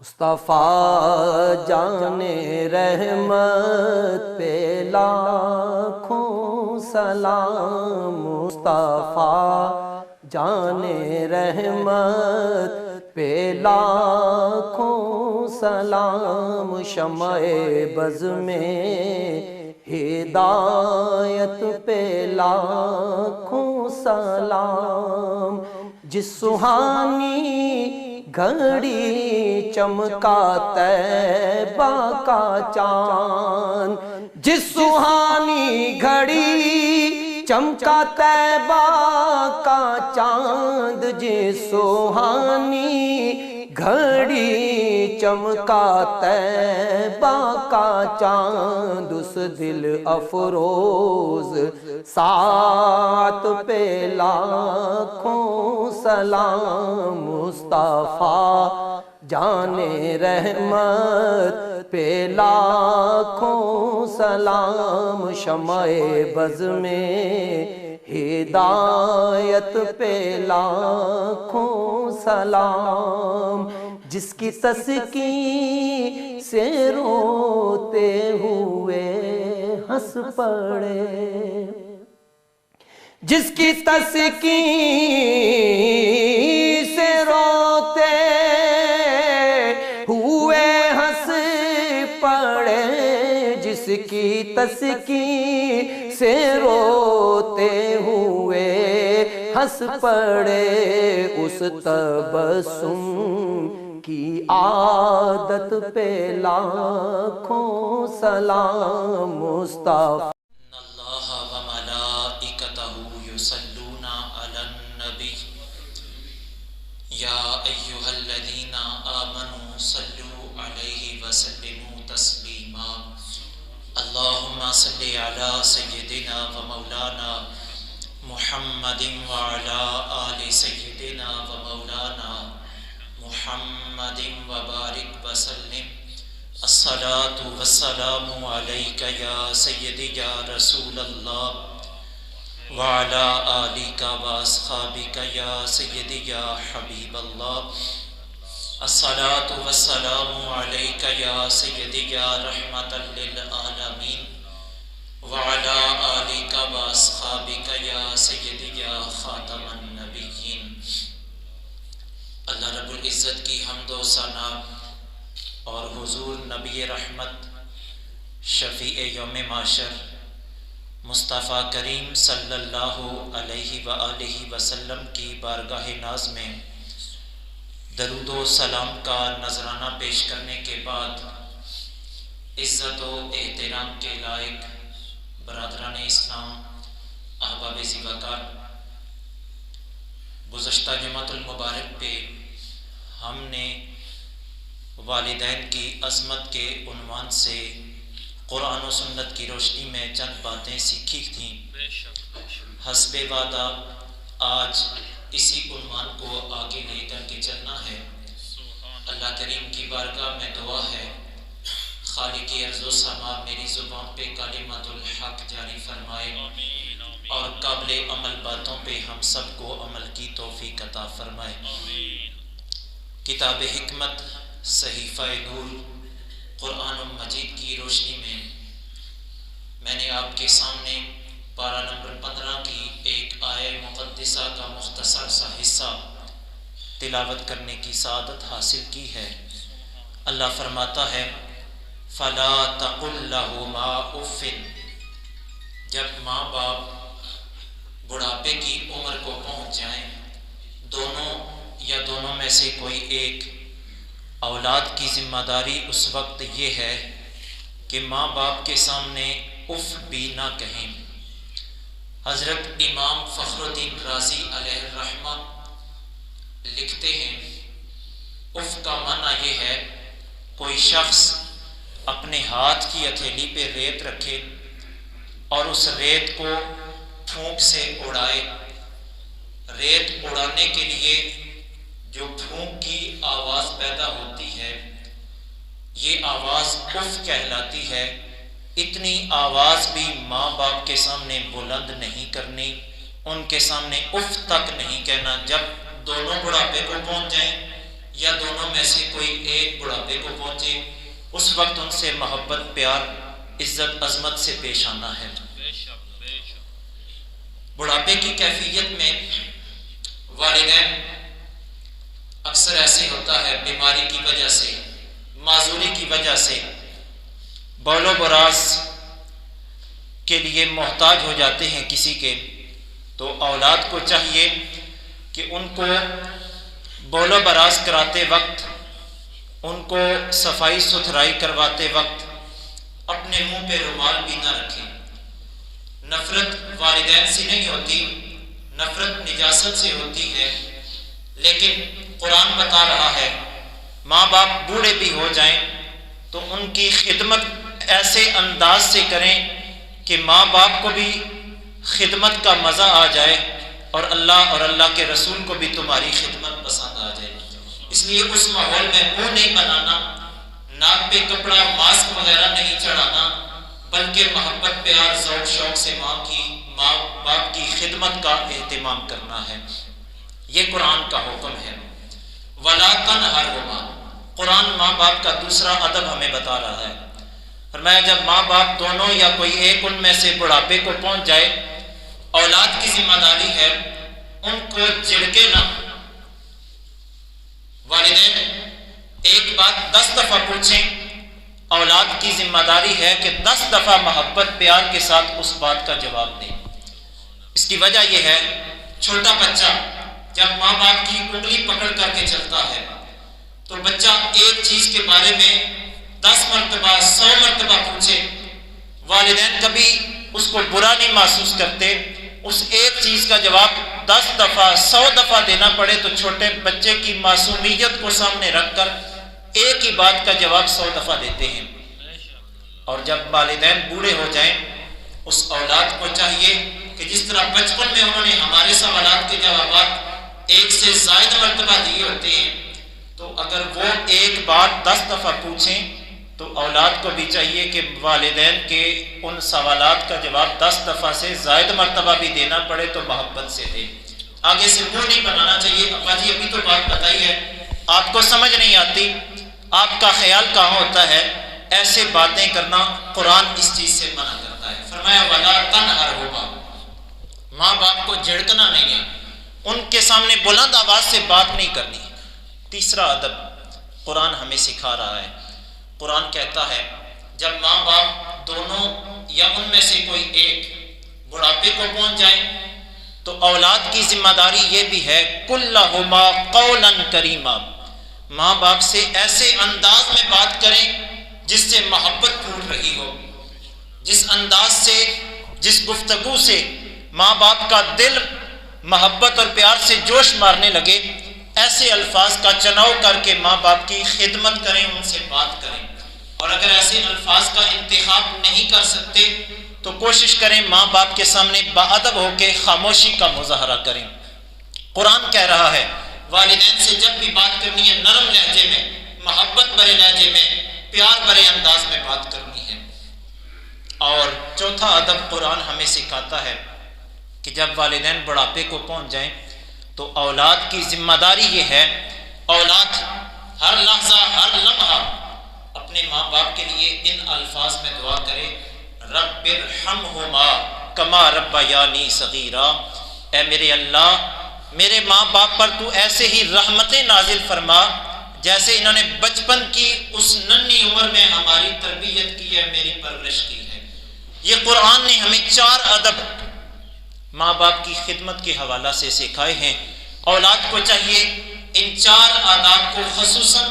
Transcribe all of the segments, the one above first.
مصطفیٰ جان رحمت پہ لاکھوں سلام، مصطفیٰ جان رحمت پہ لاکھوں سلام، شمع بز میں ہدایت پہ لاکھوں سلام، جس سہانی گھڑی چمکا طیبہ کا چاند، جس سہانی گھڑی چمکا طیبہ کا چاند، جس سہانی گھڑی چمکا طیبہ کا چاند، اس دل افروز ساعت پہ لاکھوں سلام، مصطفیٰ جان رحمت پہ لاکھوں سلام، شمع بز میں ہدایت پہ لاکھوں سلام، جس کی تسکین سے روتے ہوئے ہنس پڑے، جس کی تسکین سے روتے ہوئے ہنس پڑے، جس کی تسکین سے روتے ہوئے ہنس پڑے، اس تبسم کی عادت پہ لاکھوں سلام، مصطفیٰ یا ایہا الذین آمنوا صلوا علیہ وسلموا تسلیما، اللہم صلی علی سیدنا و مولانا محمد وعلی آل سیدنا و مولانا محمد وبارک وسلم، الصلاة والسلام علیک یا سیدی یا رسول اللہ وعلی آلک واصحابک یا سیدی یا حبیب اللہ، الصلاة والسلام علیک یا سیدی یا رحمت للعالمین وعلی آلک واصحابک یا سیدی یا خاتم النبیین۔ اللہ رب العزت کی حمد و ثنا اور حضور نبی رحمت شفیع یوم محشر مصطفیٰ کریم صلی اللہ علیہ وآلہ وسلم کی بارگاہ ناز میں درود و سلام کا نذرانہ پیش کرنے کے بعد، عزت و احترام کے لائق برادران اسلام، احباب ذی وقار، گزشتہ جمعۃ المبارک پہ ہم نے والدین کی عظمت کے عنوان سے قرآن و سنت کی روشنی میں چند باتیں سیکھی تھیں۔ حسب وعدہ آج اسی عنوان کو آگے لے کر کے چلنا ہے۔ اللہ کریم کی بارگاہ میں دعا ہے، خالق ارض و سما میری زبان پہ کلمۃ الحق جاری فرمائے اور قابل عمل باتوں پہ ہم سب کو عمل کی توفیق عطا فرمائے۔ کتاب حکمت صحیفہ نور قرآن مجید کی روشنی میں نے آپ کے سامنے پارہ نمبر 15 کی ایک آیہ مقدسہ کا مختصر سا حصہ تلاوت کرنے کی سعادت حاصل کی ہے۔ اللہ فرماتا ہے فَلَا تَقُلْ لَهُمَا اُفٍّ، جب ماں باپ بڑھاپے کی عمر کو پہنچ جائیں، دونوں یا دونوں میں سے کوئی ایک، اولاد کی ذمہ داری اس وقت یہ ہے کہ ماں باپ کے سامنے اف بھی نہ کہیں۔ حضرت امام فخر الدین رازی علیہ الرحمہ لکھتے ہیں اف کا معنی یہ ہے کوئی شخص اپنے ہاتھ کی ہتھیلی پہ ریت رکھے اور اس ریت کو پھونک سے اڑائے۔ ریت اڑانے کے لیے جو پھونک کی آواز پیدا ہوتی ہے یہ آواز اف کہلاتی ہے۔ اتنی آواز بھی ماں باپ کے سامنے بلند نہیں کرنی، ان کے سامنے اف تک نہیں کہنا۔ جب دونوں بڑھاپے کو پہنچ جائیں یا دونوں میں سے کوئی ایک بڑھاپے کو پہنچے، اس وقت ان سے محبت، پیار، عزت، عظمت سے پیش آنا ہے۔ بڑھاپے کی کیفیت میں والدین اکثر ایسے ہوتا ہے بیماری کی وجہ سے، معذوری کی وجہ سے بول و براز کے لیے محتاج ہو جاتے ہیں کسی کے، تو اولاد کو چاہیے کہ ان کو بول و براز کراتے وقت، ان کو صفائی ستھرائی کرواتے وقت اپنے منہ پہ رومال بھی نہ رکھیں۔ نفرت والدین سے نہیں ہوتی، نفرت نجاست سے ہوتی ہے، لیکن قرآن بتا رہا ہے ماں باپ بوڑھے بھی ہو جائیں تو ان کی خدمت ایسے انداز سے کریں کہ ماں باپ کو بھی خدمت کا مزہ آ جائے اور اللہ اور اللہ کے رسول کو بھی تمہاری خدمت پسند آ جائے۔ اس لیے اس ماحول میں منہ نہیں بنانا، ناک پہ کپڑا، ماسک وغیرہ نہیں چڑھانا، بلکہ محبت، پیار، ذوق شوق سے ماں باپ کی خدمت کا اہتمام کرنا ہے۔ یہ قرآن کا حکم ہے۔ وَلَا تَنْهَرْهُمَا، قرآن ماں باپ کا دوسرا ادب ہمیں بتا رہا ہے۔ فرمایا جب ماں باپ دونوں یا کوئی ایک ان میں سے بڑھاپے کو پہنچ جائے، اولاد کی ذمہ داری ہے ان کو جھڑکے نہ۔ والدین ایک بات 10 دفعہ پوچھیں، اولاد کی ذمہ داری ہے کہ 10 دفعہ محبت، پیار کے ساتھ اس بات کا جواب دیں۔ اس کی وجہ یہ ہے چھوٹا بچہ جب ماں باپ کی انگلی پکڑ کر کے چلتا ہے تو بچہ ایک چیز کے بارے میں 10 مرتبہ 100 مرتبہ پوچھے، والدین کبھی اس کو برا نہیں محسوس کرتے، اس ایک چیز کا جواب 10 دفعہ 100 دفعہ دینا پڑے تو چھوٹے بچے کی معصومیت کو سامنے رکھ کر ایک ہی بات کا جواب 100 دفعہ دیتے ہیں۔ اور جب والدین بوڑھے ہو جائیں، اس اولاد کو چاہیے کہ جس طرح بچپن میں انہوں نے ہمارے سوالات کے جوابات ایک سے زائد مرتبہ دیے ہوتے ہیں، تو اگر وہ ایک بات 10 دفعہ پوچھیں تو اولاد کو بھی چاہیے کہ والدین کے ان سوالات کا جواب 10 دفعہ سے زائد مرتبہ بھی دینا پڑے تو محبت سے دیں۔ آگے سے منہ نہیں بنانا چاہیے، ابا جی ابھی تو بات بتائی ہے، آپ کو سمجھ نہیں آتی، آپ کا خیال کہاں ہوتا ہے، ایسے باتیں کرنا قرآن اس چیز سے منع کرتا ہے۔ فرمایا وَلَا تَنْهَرْهُمَا، ماں باپ کو جھڑکنا نہیں ہے، ان کے سامنے بلند آواز سے بات نہیں کرنی۔ تیسرا ادب قرآن ہمیں سکھا رہا ہے۔ قرآن کہتا ہے جب ماں باپ دونوں یا ان میں سے کوئی ایک بڑھاپے کو پہنچ جائیں تو اولاد کی ذمہ داری یہ بھی ہے کُلَّهُمَا قَوْلًا کریما، ماں باپ سے ایسے انداز میں بات کریں جس سے محبت پھوٹ رہی ہو، جس انداز سے، جس گفتگو سے ماں باپ کا دل محبت اور پیار سے جوش مارنے لگے، ایسے الفاظ کا چناؤ کر کے ماں باپ کی خدمت کریں، ان سے بات کریں۔ اور اگر ایسے الفاظ کا انتخاب نہیں کر سکتے تو کوشش کریں ماں باپ کے سامنے باادب ہو کے خاموشی کا مظاہرہ کریں۔ قرآن کہہ رہا ہے والدین سے جب بھی بات کرنی ہے نرم لہجے میں، محبت بھرے لہجے میں، پیار بھرے انداز میں بات کرنی ہے۔ اور چوتھا ادب قرآن ہمیں سکھاتا ہے کہ جب والدین بڑھاپے کو پہنچ جائیں تو اولاد کی ذمہ داری یہ ہے، اولاد ہر لحظہ ہر لمحہ اپنے ماں باپ کے لیے ان الفاظ میں دعا کرے، رب ارحمہما کما ربیانی صغیرا، اے میرے اللہ میرے ماں باپ پر تو ایسے ہی رحمتیں نازل فرما جیسے انہوں نے بچپن کی اس ننھی عمر میں ہماری تربیت کی ہے، میری پرورش کی ہے۔ یہ قرآن نے ہمیں 4 ادب ماں باپ کی خدمت کے حوالہ سے سکھائے ہیں۔ اولاد کو چاہیے ان 4 آداب کو خصوصاً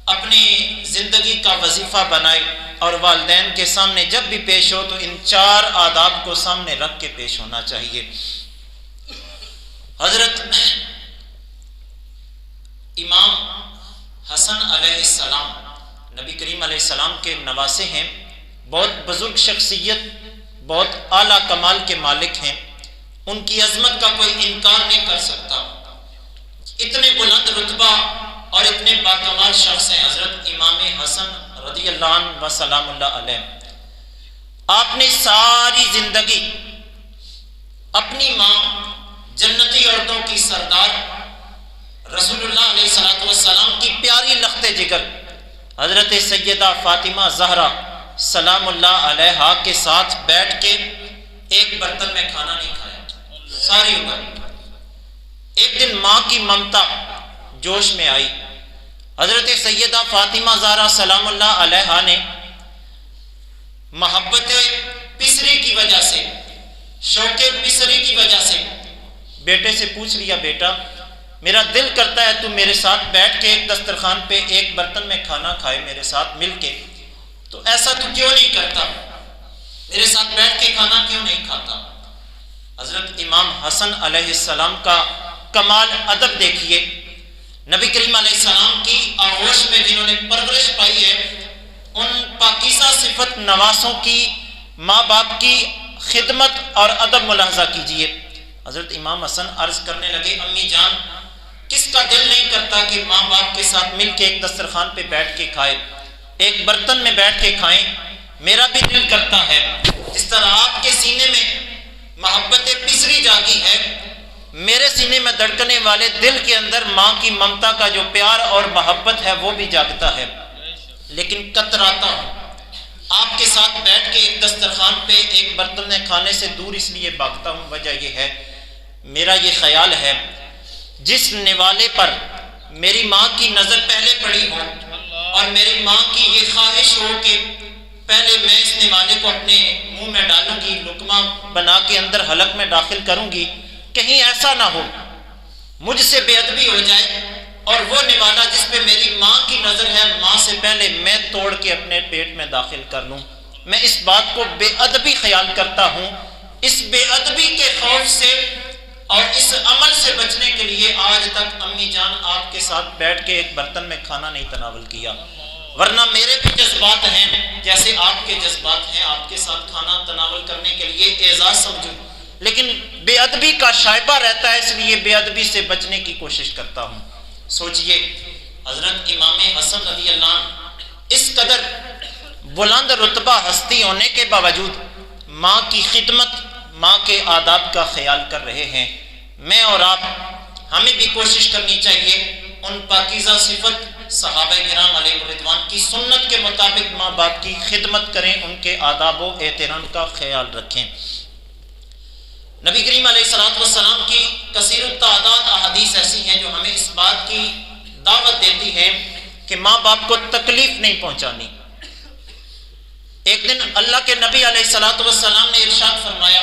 اپنی زندگی کا وظیفہ بنائے اور والدین کے سامنے جب بھی پیش ہو تو ان 4 آداب کو سامنے رکھ کے پیش ہونا چاہیے۔ حضرت امام حسن علیہ السلام نبی کریم علیہ السلام کے نواسے ہیں، بہت بزرگ شخصیت، بہت اعلیٰ کمال کے مالک ہیں، ان کی عظمت کا کوئی انکار نہیں کر سکتا۔ اتنے بلند رتبہ اور اتنے باکمال شخص ہیں حضرت امام حسن رضی اللہ عنہ و سلام اللہ علیہ۔ آپ نے ساری زندگی اپنی ماں جنتی عورتوں کی سردار رسول اللہ علیہ الصلوۃ والسلام کی پیاری لخت جگر حضرت سیدہ فاطمہ زہرا سلام اللہ علیہا کے ساتھ بیٹھ کے ایک برتن میں کھانا نہیں کھایا ساری عمر۔ ایک دن ماں کی ممتا جوش میں آئی، حضرت سیدہ فاطمہ زہرا سلام اللہ علیہا نے محبت پسری کی وجہ سے، شوق پسری کی وجہ سے بیٹے سے پوچھ لیا، بیٹا میرا دل کرتا ہے تو میرے ساتھ بیٹھ کے ایک دسترخوان پہ ایک برتن میں کھانا کھائے میرے ساتھ مل کے، تو ایسا تو کیوں نہیں کرتا، میرے ساتھ بیٹھ کے کھانا کیوں نہیں کھاتا؟ حضرت امام حسن علیہ السلام کا کمال ادب دیکھیے، نبی کریم علیہ السلام کی آغوش میں جنہوں نے پرورش پائی ہے، ان پاکیزہ صفت نواسوں کی ماں باپ کی خدمت اور ادب ملاحظہ کیجئے۔ حضرت امام حسن عرض کرنے لگے، امی جان کس کا دل نہیں کرتا کہ ماں باپ کے ساتھ مل کے ایک دسترخوان پہ بیٹھ کے کھائے، ایک برتن میں بیٹھ کے کھائیں، میرا بھی دل کرتا ہے۔ جس طرح آپ کے سینے میں محبت پسری جاگی ہے، میرے سینے میں دھڑکنے والے دل کے اندر ماں کی ممتا کا جو پیار اور محبت ہے وہ بھی جاگتا ہے، لیکن کتراتا ہوں، آپ کے ساتھ بیٹھ کے ایک دسترخوان پہ ایک برتن میں کھانے سے دور اس لیے بھاگتا ہوں، وجہ یہ ہے میرا یہ خیال ہے جس نوالے پر میری ماں کی نظر پہلے پڑی ہو اور میری ماں کی یہ خواہش ہو کہ پہلے میں اس نوالے کو اپنے منہ میں ڈالوں گی، لقمہ بنا کے اندر حلق میں داخل کروں گی، کہیں ایسا نہ ہو مجھ سے بے ادبی ہو جائے اور وہ نوالا جس پہ میری ماں کی نظر ہے ماں سے پہلے میں توڑ کے اپنے پیٹ میں داخل کر لوں۔ میں اس بات کو بے ادبی خیال کرتا ہوں، اس بے ادبی کے خوف سے اور اس عمل سے بچنے کے لیے آج تک امی جان آپ کے ساتھ بیٹھ کے ایک برتن میں کھانا نہیں تناول کیا، ورنہ میرے بھی جذبات ہیں جیسے آپ کے جذبات ہیں، آپ کے ساتھ کھانا تناول کرنے کے لیے اعزاز سمجھوں، لیکن بے ادبی کا شائبہ رہتا ہے اس لیے بے ادبی سے بچنے کی کوشش کرتا ہوں۔ سوچئے حضرت امام حسن رضی اللہ عنہ اس قدر بلند رتبہ ہستی ہونے کے باوجود ماں کی خدمت، ماں کے آداب کا خیال کر رہے ہیں۔ میں اور آپ ہمیں بھی کوشش کرنی چاہیے ان پاکیزہ صفت صحابہ کرام علیہ رضوان کی سنت کے مطابق ماں باپ کی خدمت کریں، ان کے آداب و احترام کا خیال رکھیں۔ نبی کریم علیہ السلام کی کثیر التعداد احادیث ایسی ہیں جو ہمیں اس بات کی دعوت دیتی ہے کہ ماں باپ کو تکلیف نہیں پہنچانی۔ ایک دن اللہ کے نبی علیہ السلام نے ارشاد فرمایا،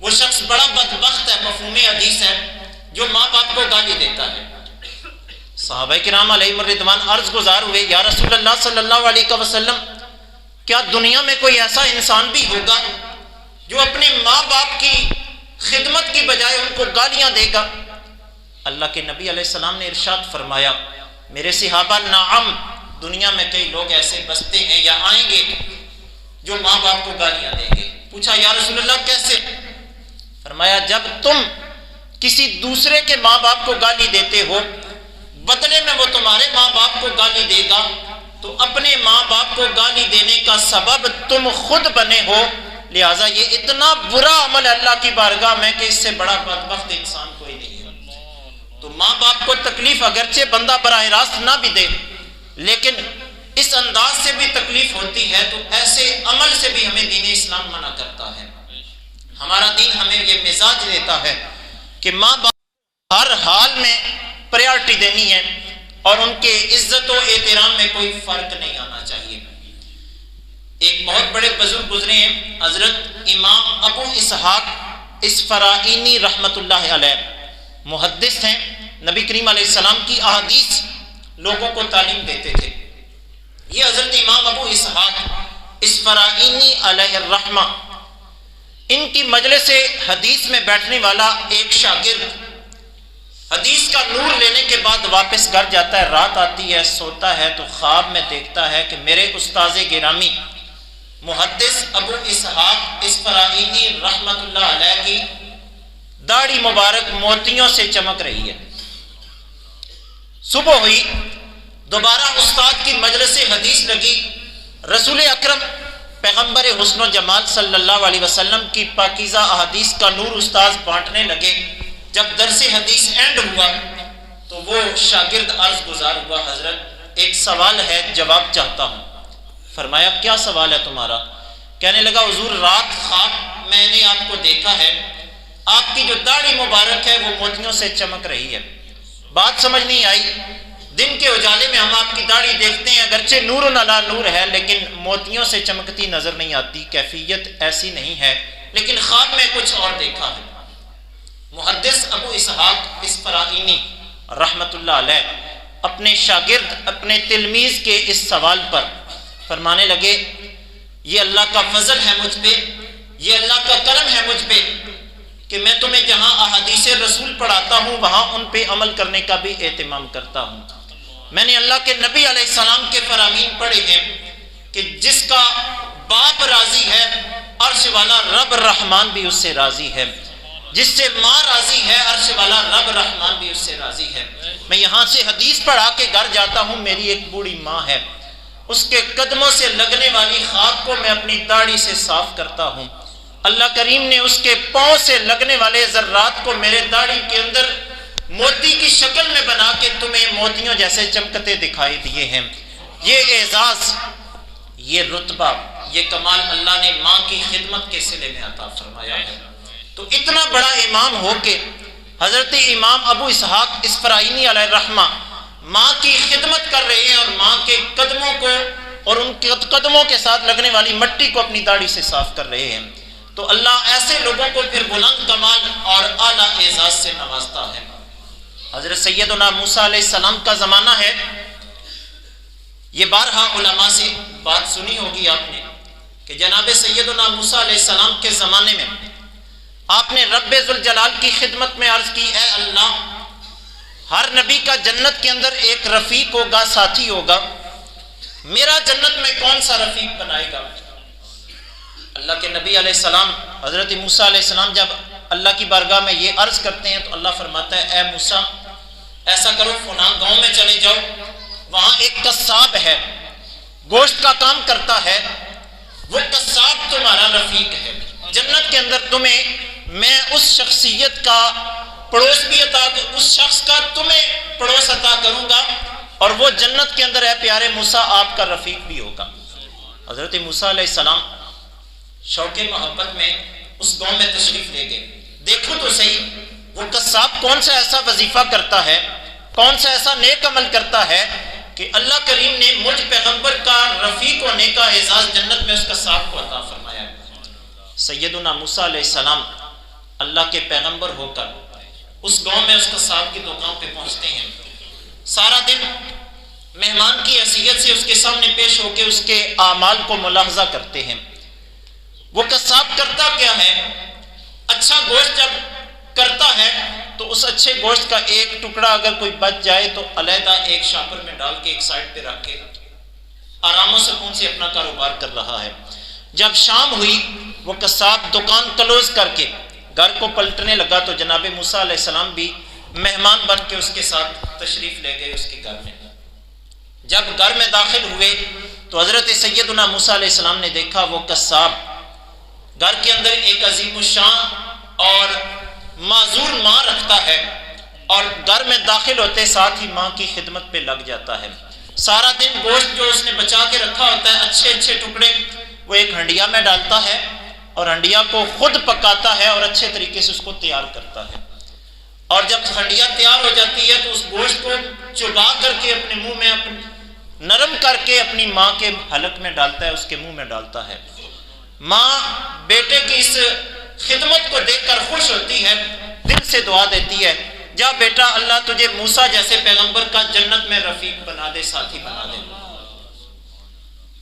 وہ شخص بڑا بدبخت ہے، مفہوم حدیث ہے، جو ماں باپ کو گالی دیتا ہے۔ صحابہ کرام علیہ رضوان عرض گزار ہوئے، یا رسول اللہ صلی اللہ علیہ وسلم کیا دنیا میں کوئی ایسا انسان بھی ہوگا جو اپنے ماں باپ کی خدمت کی بجائے ان کو گالیاں دے گا؟ اللہ کے نبی علیہ السلام نے ارشاد فرمایا، میرے صحابہ نعم، دنیا میں کئی لوگ ایسے بستے ہیں یا آئیں گے جو ماں باپ کو گالیاں دیں گے۔ پوچھا یا رسول اللہ کیسے؟ فرمایا جب تم کسی دوسرے کے ماں باپ کو گالی دیتے ہو، بدلے میں وہ تمہارے ماں باپ کو گالی دے گا، تو اپنے ماں باپ کو گالی دینے کا سبب تم خود بنے ہو، لہٰذا یہ اتنا برا عمل اللہ کی بارگاہ میں کہ اس سے بڑا بدبخت انسان کوئی نہیں ہے۔ تو ماں باپ کو تکلیف اگرچہ بندہ براہ راست نہ بھی دے، لیکن اس انداز سے بھی تکلیف ہوتی ہے تو ایسے عمل سے بھی ہمیں دین اسلام منع کرتا ہے۔ ہمارا دین ہمیں یہ مزاج دیتا ہے کہ ماں باپ ہر حال میں پریارٹی دینی ہے اور ان کے عزت و احترام میں کوئی فرق نہیں آنا چاہیے۔ ایک بہت بڑے بزرگ گزرے ہیں، حضرت امام ابو اسحاق اسفرائینی رحمت اللہ علیہ، محدث ہیں، نبی کریم علیہ السلام کی احادیث لوگوں کو تعلیم دیتے تھے۔ یہ حضرت امام ابو اسحاق اسفرائینی علیہ الرحمہ، ان کی مجلس حدیث میں بیٹھنے والا ایک شاگرد حدیث کا نور لینے کے بعد واپس گھر جاتا ہے، رات آتی ہے، سوتا ہے تو خواب میں دیکھتا ہے کہ میرے استاذ گرامی محدث ابو اسحاق اسفرائینی رحمت اللہ علیہ کی داڑھی مبارک موتیوں سے چمک رہی ہے۔ صبح ہوئی، دوبارہ استاد کی مجلس حدیث لگی، رسول اکرم پیغمبر حسن و جمال صلی اللہ علیہ وسلم کی پاکیزہ احادیث کا نور استاذ بانٹنے لگے۔ جب درس حدیث اینڈ ہوا تو وہ شاگرد عرض گزار ہوا، حضرت ایک سوال ہے، جواب چاہتا ہوں۔ فرمایا کیا سوال ہے تمہارا؟ کہنے لگا حضور رات خواب میں نے آپ کو دیکھا ہے، آپ کی جو داڑھی مبارک ہے وہ موتیوں سے چمک رہی ہے۔ بات سمجھ نہیں آئی، دن کے اجالے میں ہم آپ کی داڑھی دیکھتے ہیں، اگرچہ نور علی نور ہے لیکن موتیوں سے چمکتی نظر نہیں آتی، کیفیت ایسی نہیں ہے، لیکن خواب میں کچھ اور دیکھا ہے۔ محدث ابو اسحاق اسفرائینی رحمت اللہ علیہ اپنے شاگرد اپنے تلمیذ کے اس سوال پر فرمانے لگے، یہ اللہ کا فضل ہے مجھ پہ، یہ اللہ کا کرم ہے مجھ پہ کہ میں تمہیں جہاں احادیث رسول پڑھاتا ہوں وہاں ان پہ عمل کرنے کا بھی اہتمام کرتا ہوں۔ میں نے اللہ کے نبی علیہ السلام کے فرامین پڑھے ہیں کہ جس کا باپ راضی ہے عرش والا رب رحمان بھی اس سے راضی ہے، جس سے ماں راضی ہے عرش والا رب رحمان بھی اس سے راضی ہے۔ میں یہاں سے حدیث پڑھا کے گھر جاتا ہوں، میری ایک بوڑھی ماں ہے، اس کے قدموں سے لگنے والی خاک کو میں اپنی داڑھی سے صاف کرتا ہوں، اللہ کریم نے اس کے پاؤں سے لگنے والے ذرات کو میرے داڑھی کے اندر موتی کی شکل میں بنا کے تمہیں موتیوں جیسے چمکتے دکھائی دیے ہیں۔ یہ اعزاز، یہ رتبہ، یہ کمال اللہ نے ماں کی خدمت کے صلے میں عطا فرمایا ہے۔ تو اتنا بڑا امام ہو کے حضرت امام ابو اسحاق اسفرائینی علیہ الرحمہ ماں کی خدمت کر رہے ہیں اور ماں کے قدموں کو اور ان کے قدموں کے ساتھ لگنے والی مٹی کو اپنی داڑھی سے صاف کر رہے ہیں، تو اللہ ایسے لوگوں کو پھر بلند کمال اور اعلیٰ اعزاز سے نوازتا ہے۔ حضرت سیدنا موسیٰ علیہ السلام کا زمانہ ہے، یہ بارہا علماء سے بات سنی ہوگی آپ نے کہ جناب سیدنا موسیٰ علیہ السلام کے زمانے میں آپ نے رب ذوالجلال کی خدمت میں عرض کی، اے اللہ ہر نبی کا جنت کے اندر ایک رفیق ہوگا، ساتھی ہوگا، میرا جنت میں کون سا رفیق بنائے گا؟ اللہ کے نبی علیہ السلام حضرت موسیٰ علیہ السلام جب اللہ کی بارگاہ میں یہ عرض کرتے ہیں تو اللہ فرماتا ہے، اے موسیٰ ایسا کرو فلاں گاؤں میں چلے جاؤ، وہاں ایک قصاب ہے، گوشت کا کام کرتا ہے، وہ قصاب تمہارا رفیق ہے، جنت کے اندر تمہیں میں اس شخصیت کا پڑوس بھی عطا، اس شخص کا تمہیں پڑوس عطا کروں گا، اور وہ جنت کے اندر ہے پیارے موسیٰ آپ کا رفیق بھی ہوگا۔ حضرت موسیٰ علیہ السلام شوق محبت میں اس گاؤں میں تشریف لے گئے۔ دیکھو تو صحیح وہ قصاب کون سا ایسا وظیفہ کرتا ہے، کون سا ایسا نیک عمل کرتا ہے کہ اللہ کریم نے مجھ پیغمبر کا رفیق ہونے کا اعزاز جنت میں اس قصاب کو عطا فرمایا ہے۔ سیدنا موسیٰ علیہ السلام اللہ کے پیغمبر ہو کر اس گاؤں میں اس قصاب کی دکان پہ پہنچتے ہیں، سارا دن مہمان کی حیثیت سے اس کے سامنے پیش ہو کے اس کے اعمال کو ملاحظہ کرتے ہیں۔ وہ قصاب کرتا کیا ہے؟ اچھا گوشت جب کرتا ہے تو اس اچھے گوشت کا ایک ٹکڑا اگر کوئی بچ جائے تو علیحدہ ایک شاپر میں ڈال کے ایک سائڈ پہ رکھ کے آرام و سکون سے اپنا کاروبار کر رہا ہے۔ جب شام ہوئی وہ قصاب دکان کلوز کر کے گھر کو پلٹنے لگا تو جناب موسیٰ علیہ السلام بھی مہمان بن کے اس کے ساتھ تشریف لے گئے اس کے گھر میں۔ جب گھر میں داخل ہوئے تو حضرت سیدنا موسیٰ علیہ السلام نے دیکھا وہ قصاب گھر کے اندر ایک عظیم الشان اور معذور ماں رکھتا ہے، اور گھر میں داخل ہوتے ساتھ ہی ماں کی خدمت پہ لگ جاتا ہے۔ سارا دن گوشت جو اس نے بچا کے رکھا ہوتا ہے اچھے اچھے ٹکڑے وہ ایک ہنڈیا میں ڈالتا ہے اور ہنڈیا کو خود پکاتا ہے اور اچھے طریقے سے اس کو تیار کرتا ہے، اور جب ہنڈیا تیار ہو جاتی ہے تو اس گوشت کو چبا کر کے اپنے منہ میں نرم کر کے اپنی ماں کے حلق میں ڈالتا ہے، اس کے منہ میں ڈالتا ہے۔ ماں بیٹے کی اس خدمت کو دیکھ کر خوش ہوتی ہے، دل سے دعا دیتی ہے، جا بیٹا اللہ تجھے موسیٰ جیسے پیغمبر کا جنت میں رفیق بنا دے، ساتھی بنا دے۔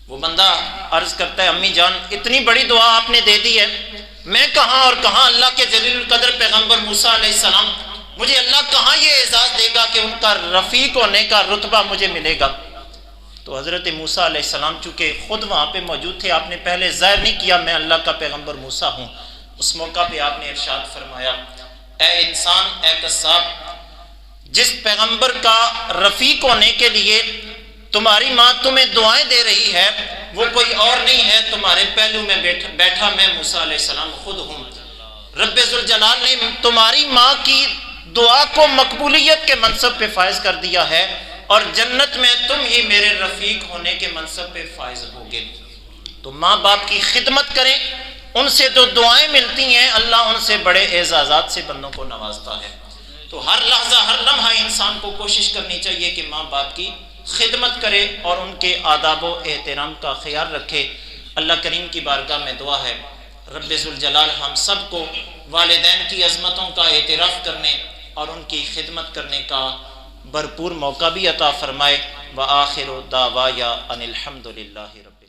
وہ بندہ عرض کرتا ہے، امی جان اتنی بڑی دعا آپ نے دے دی ہے، میں کہاں اور کہاں اللہ کے جلیل القدر پیغمبر موسیٰ علیہ السلام، مجھے اللہ کہاں یہ اعزاز دے گا کہ ان کا رفیق ہونے کا رتبہ مجھے ملے گا؟ تو حضرت موسیٰ علیہ السلام چونکہ خود وہاں پہ موجود تھے، آپ نے پہلے ظاہر نہیں کیا میں اللہ کا پیغمبر موسیٰ ہوں، اس موقع پہ آپ نے ارشاد فرمایا، اے انسان، اے قصاب، جس پیغمبر کا رفیق ہونے کے لیے تمہاری ماں تمہیں دعائیں دے رہی ہے وہ کوئی اور نہیں ہے، تمہارے پہلو میں بیٹھا میں موسیٰ علیہ السلام خود ہوں۔ رب ذوالجلال نے تمہاری ماں کی دعا کو مقبولیت کے منصب پہ فائز کر دیا ہے، اور جنت میں تم ہی میرے رفیق ہونے کے منصب پہ فائز ہوگے۔ تو ماں باپ کی خدمت کریں، ان سے جو دعائیں ملتی ہیں اللہ ان سے بڑے اعزازات سے بندوں کو نوازتا ہے۔ تو ہر لحظہ ہر لمحہ انسان کو کوشش کرنی چاہیے کہ ماں باپ کی خدمت کرے اور ان کے آداب و احترام کا خیال رکھے۔ اللہ کریم کی بارگاہ میں دعا ہے رب ذوالجلال ہم سب کو والدین کی عظمتوں کا اعتراف کرنے اور ان کی خدمت کرنے کا بھرپور موقع بھی عطا فرمائے۔ وآخر دعوایا ان الحمد للہ رب